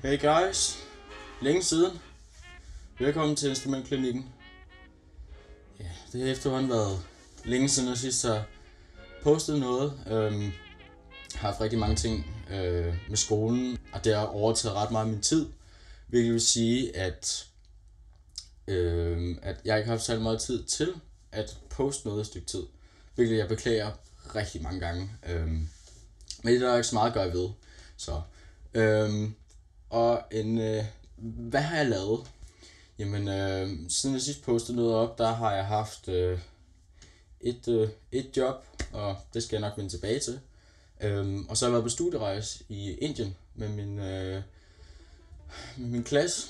Hey guys, længe siden. Velkommen til Instrumentklinikken. Ja, det har efterhånden været længe siden jeg sidst har postet noget. Har haft rigtig mange ting med skolen, og det har overtaget ret meget af min tid. Hvilket vil sige, at jeg ikke har haft særlig meget tid til at poste noget et stykke tid. Hvilket jeg beklager rigtig mange gange. Men det er der ikke så meget at gøre ved. Så, hvad har jeg lavet? Jamen, siden jeg sidst postede noget op, der har jeg haft et job, og det skal jeg nok vende tilbage til. Og så har jeg været på studierejse i Indien med min klasse,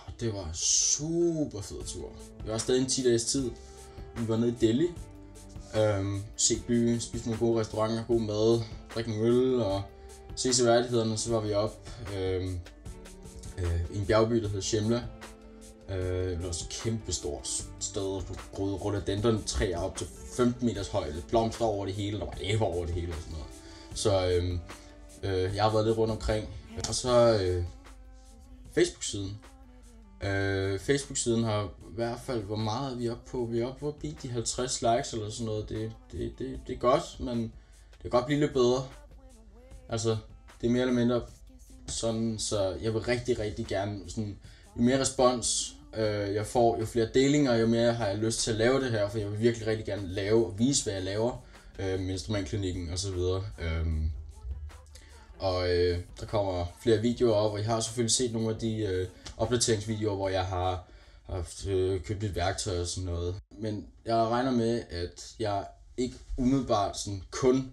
og det var super fed tur. Vi var stadig en 10 dages tid. Vi var nede i Delhi, se byen, spise nogle gode restauranter, god mad, drikke nogle øl og se seværdighederne. Så var vi op i en bjergby, der hedder Shimla. Det var også et kæmpe stort sted, du groede rhododendron-træer op til 15 meters højde, blomster over det hele, der var æber over det hele og sådan noget. Så jeg har været lidt rundt omkring. Og så Facebook-siden. Facebook-siden har i hvert fald, hvor meget er vi oppe på? Vi er oppe på de 50 likes eller sådan noget. Det er godt, men det kan godt blive lidt bedre. Altså, det er mere eller mindre sådan, så jeg vil rigtig, rigtig gerne sådan, jo mere respons jeg får, jo flere delinger, jo mere har jeg lyst til at lave det her, for jeg vil virkelig rigtig gerne lave og vise, hvad jeg laver med Instrumentklinikken og så videre. Der kommer flere videoer op, og jeg har selvfølgelig set nogle af de opdateringsvideoer, hvor jeg har haft købt et værktøj og sådan noget. Men jeg regner med, at jeg ikke umiddelbart sådan kun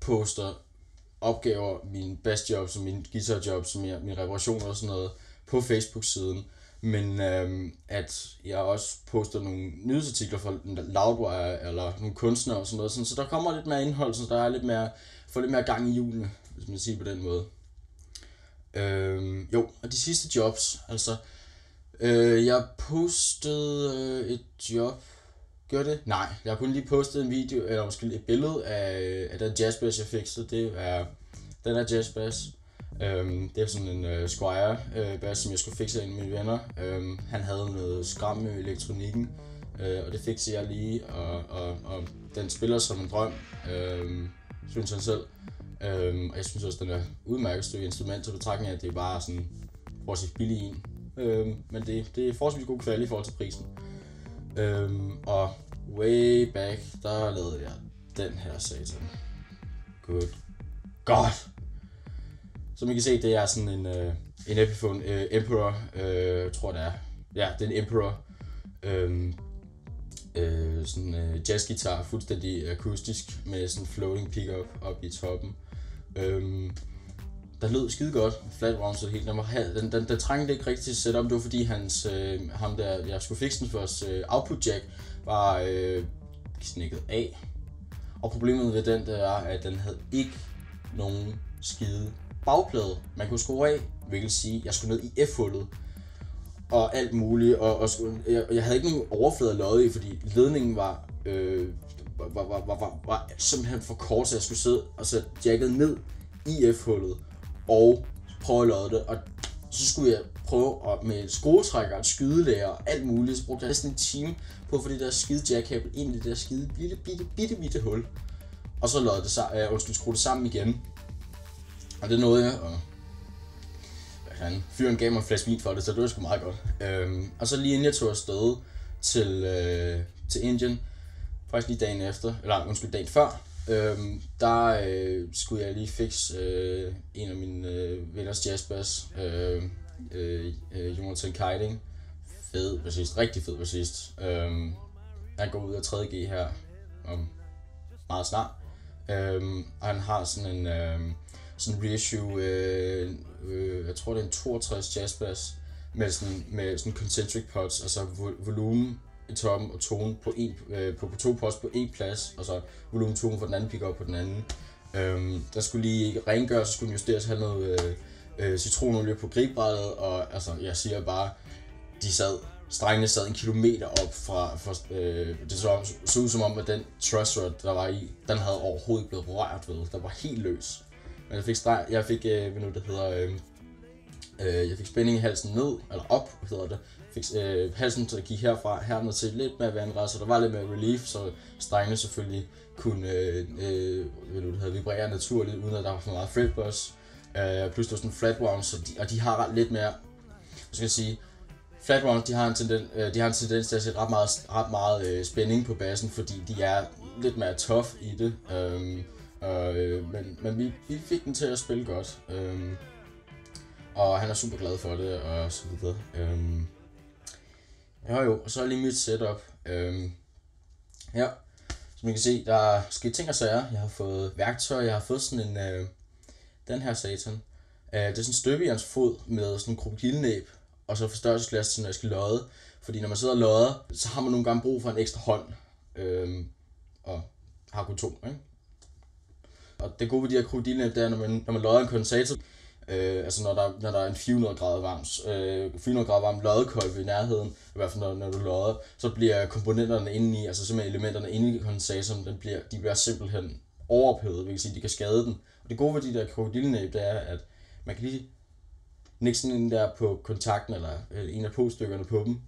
poster opgaver, mine bassjobs og mine guitarjobs og mine reparationer og sådan noget på Facebook-siden. Men at jeg også poster nogle nyhedsartikler fra Loudwire eller nogle kunstnere og sådan noget, så der kommer lidt mere indhold, så der er får lidt mere gang i hjulene, hvis man siger på den måde. Og de sidste jobs, altså jeg postede et job. Gør det? Nej, jeg har kun lige postet en video, eller måske et billede af den jazzbass jeg fik, så den er jazzbass. Det er sådan en Squier bass, som jeg skulle fikse af en af mine venner. Han havde noget skram med elektronikken, og det fikser jeg lige, og den spiller som en drøm, synes han selv. Og jeg synes også, den er udmærket stykke instrument, så betragtning af, at det er bare sådan forholdsvis billig en. Men det er forholdsvis god kvalitet i forhold til prisen. Og way back, der lavede jeg den her satan. Godt. Som I kan se, det er sådan en Epiphone Emperor, tror det er. Ja, det er en Emperor. Sådan en jazzgitar, fuldstændig akustisk, med sådan en floating pickup op i toppen. Der lød skide godt, flat round så helt. Den trængte ikke rigtig til setup, det var fordi ham der, jeg skulle fikse den først, output jack, var knækket af. Og problemet ved den, det er, at den havde ikke nogen skide bagplade, man kunne skrue af, hvilket sige, at jeg skulle ned i F-hullet og alt muligt, og jeg havde ikke nogen overflade løjet i, fordi ledningen var simpelthen for kort, så jeg skulle sidde og sætte jacket ned i F-hullet og prøve at løje det, og så skulle jeg prøve med skruetrækker og skydelærer og alt muligt, så brugte jeg næsten en time på at få det der skide jackkabel ind i det der skide bitte hul, og så løjede det skrue det sammen igen. Og det nåede jeg, og fyren gav mig en flaske vin for det, så det var sgu meget godt. Og så lige inden jeg tog afsted til Indien, faktisk lige dagen efter, dagen før, der skulle jeg lige fikse en af mine venners jazzbass, Jonathan Keiding. Fed bassist, rigtig fed bassist. Han går ud af 3.G her om meget snart, og han har sådan en reissue, jeg tror det er en 62 jazzbass med sådan concentric pots, altså volumen i toppen og tone på 2 pots på en plads, og så volumen tone for den anden pickup på den anden. Der skulle lige rengøres, så skulle den justeres, have noget citronolie på gribrættet, og altså jeg siger bare, strengene sad 1 kilometer op fra det så ud som om, at den truss rod der var i, den havde overhovedet ikke blevet rørt ved, der var helt løs. Men jeg fik hvad nu det hedder, Jeg fik spænding i halsen ned, eller op, hedder det. Fik halsen til at gik herned til lidt mere vandret, så der var lidt mere relief, så strengene selvfølgelig kunne vibrere naturligt, uden at der var for meget fretbuzz. Plus det var sådan flat rounds, og de har lidt mere, skal jeg sige, flat rounds, de har en tendens til at sætte ret meget spænding på bassen, fordi de er lidt mere tough i det. Men vi fik den til at spille godt. Og han er super glad for det, og så videre. Og så er lige mit setup. Ja, som I kan se, der er sket ting og sager. Jeg har fået værktøj, jeg har fået sådan en, den her satan. Det er sådan en støbejernsfod med sådan en krokodillenæb, og så forstørrelsesglas til, når jeg skal lodde. Fordi når man sidder og lodder, så har man nogle gange brug for en ekstra hånd. Og har kun 2, ikke? Og det gode ved de her krokodillenæb, det er, når man lodder en kondensator, altså når der er en 400 grader varm loddekolbe i nærheden, i hvert fald når du lodder, så bliver komponenterne indeni, altså simpelthen elementerne inde i kondensatoren, de bliver simpelthen overophedet, hvilket sige, de kan skade den. Og det gode ved de der krokodillenæb, det er, at man kan lige nikke sådan en der på kontakten, eller en af poststykkerne på dem,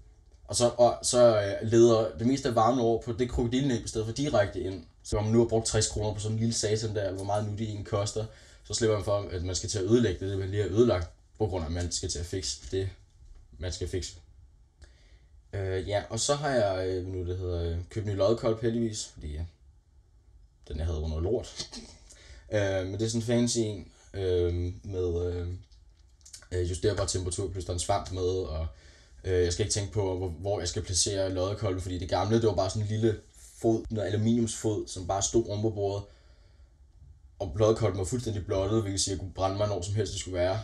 og så leder det meste af varmen over på det krokodillenæb i stedet for direkte ind. Så når man nu har brugt 60 kroner på sådan en lille satan der, eller hvor meget nu det egentlig koster, så slipper man for, at man skal til at ødelægge det man lige har ødelagt, på grund af, at man skal til at fikse det, man skal fikse. Og så har jeg købt en ny loddekolbe heldigvis, fordi den jeg havde under lort. Men det er sådan en fancy en med justerbar temperatur, plus der er en svamp med, og jeg skal ikke tænke på, hvor jeg skal placere loddekolben, fordi det gamle, det var bare sådan en lille fod, en aluminiumsfod, som bare stod oven på bordet. Og loddekolben var fuldstændig blottet, hvilket siger, at jeg kunne brænde mig når som helst det skulle være.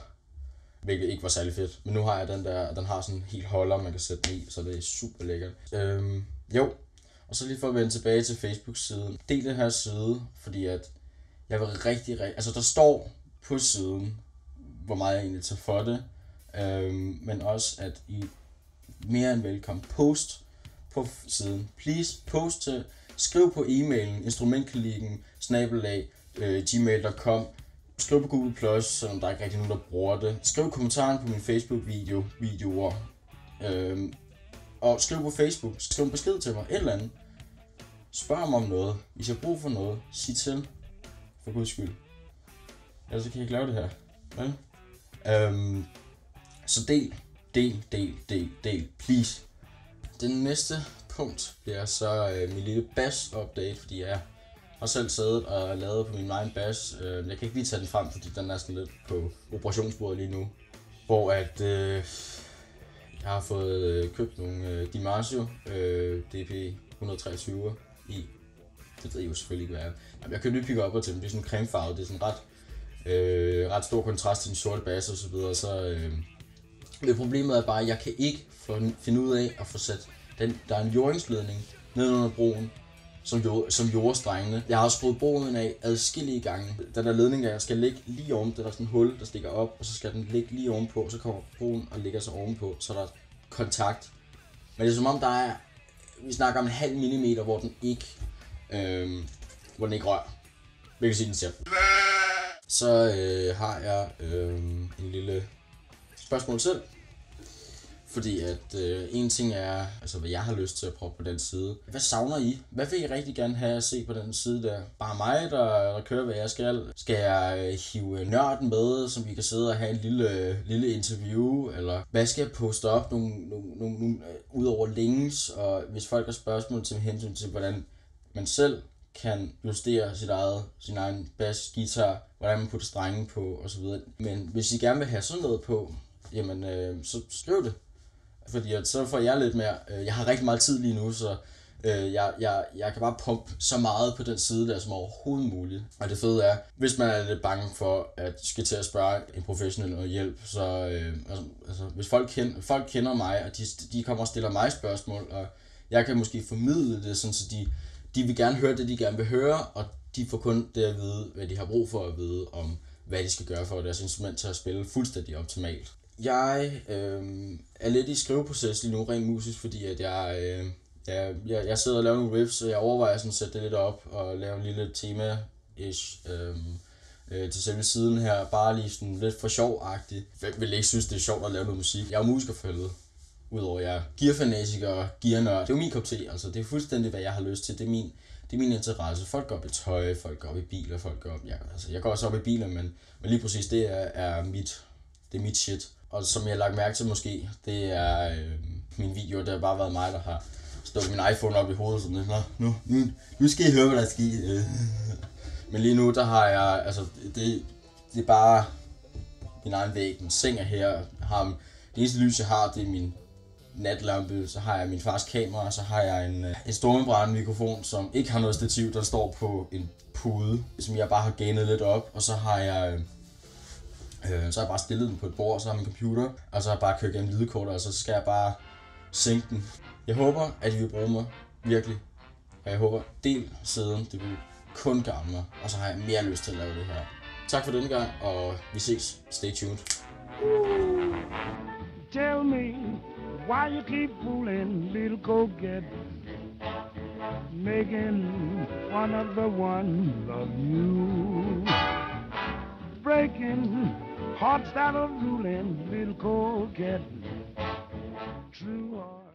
Hvilket ikke var særlig fedt. Men nu har jeg den der, den har sådan en helt holder, man kan sætte den i, så det er super lækkert. Og så lige for at vende tilbage til Facebook-siden. Del den her side, fordi at jeg vil altså der står på siden, hvor meget jeg egentlig tager for det. Men også at I mere end velkommen post på siden. Please post til, skriv på e-mailen instrumentklinikken@gmail.com. Skriv på Google+, selvom der ikke rigtig nogen, der bruger det. Skriv kommentaren på min Facebook-videoer. Og skriv på Facebook. Skriv en besked til mig. Et eller andet. Spørg mig om noget. Hvis jeg har brug for noget, sig til. For guds skyld. Ellers så kan jeg ikke lave det her. Ja? Så del, please. Den næste punkt bliver så min lille bass-update, fordi jeg har selv siddet og lavet på min egen bass. Jeg kan ikke lige tage den frem, fordi den er sådan lidt på operationsbordet lige nu. Hvor at jeg har fået købt nogle Dimarzio DP 123 i. Det ved jeg jo selvfølgelig ikke, hvad er. Jamen, jeg købte nye pick-up'er til dem. Det er sådan cremefarvet. Det er sådan ret stor kontrast til den sorte bass og så videre. Det problemet er bare, at jeg kan ikke finde ud af at få sat der er en jordingsledning ned under broen, som jordstrengene. Jeg har skruet broen af adskillige gange. Den der ledning der skal ligge lige oven, der er sådan en hul, der stikker op, og så skal den ligge lige ovenpå, og så kommer broen og ligger så ovenpå, så der er kontakt. Men det er som om vi snakker om 0,5 mm, hvor den ikke rører. Hvilket sige, den siger. Så har jeg en lille spørgsmål selv. Fordi at en ting er, altså hvad jeg har lyst til at prøve på den side. Hvad savner I? Hvad vil I rigtig gerne have at se på den side der? Bare mig, der kører, hvad jeg skal? Skal jeg hive nørden med, som vi kan sidde og have en lille interview? Eller hvad skal jeg poste op? Nogle ud over links? Og hvis folk har spørgsmål til hensyn til, hvordan man selv kan justere sin egen bass, guitar, hvordan man putter strenge på osv. Men hvis I gerne vil have sådan noget på, jamen så skriv det. Fordi at så får jeg lidt mere, jeg har rigtig meget tid lige nu, så jeg kan bare pumpe så meget på den side der som overhovedet muligt. Og det fede er, hvis man er lidt bange for at skal til at spørge en professionel om hjælp, så altså hvis folk kender mig, og de kommer og stiller mig spørgsmål, og jeg kan måske formidle det, sådan, så de vil gerne høre det, de gerne vil høre, og de får kun det at vide, hvad de har brug for at vide om, hvad de skal gøre for deres instrument til at spille fuldstændig optimalt. Jeg er lidt i skriveproces lige nu, rent musisk, fordi at jeg sidder og laver nogle riffs, så jeg overvejer sådan at sætte det lidt op og lave en lille tema-ish til selve siden her, bare lige sådan lidt for sjov-agtigt. Jeg vil ikke synes, det er sjovt at lave noget musik. Jeg er jo musiker for helvede. Udover jeg er gearfanatiker og gearnørd. Det er jo min kop te, altså. Det er fuldstændig, hvad jeg har lyst til. Det er min interesse. Folk går op i tøj, folk går op i biler, folk går op... Jeg går også op i biler, men lige præcis det er mit shit. Og som jeg har lagt mærke til måske, det er min video, det har bare været mig, der har stukket min iPhone op i hovedet. Sådan, nu skal I høre, hvad der er sket. Men lige nu, der har jeg, altså, det er bare min egen væg. Min seng er her. Det eneste lys, jeg har, det er min natlampe. Så har jeg min fars kamera, så har jeg en stormembrandet mikrofon, som ikke har noget stativ, der står på en pude, som jeg bare har gainet lidt op. Og så har jeg bare stillet den på et bord, og så har min computer, og så har jeg bare kørt gennem lydkortet, og så skal jeg bare synke den. Jeg håber, at I vil bruge mig, virkelig. Og jeg håber, del siden, det vil kun gavne mig, og så har jeg mere lyst til at lave det her. Tak for denne gang, og vi ses. Stay tuned. Tell me why you keep fooling, little coquette, making one of the ones of you, breaking hearts that are ruling, little coquette, true heart.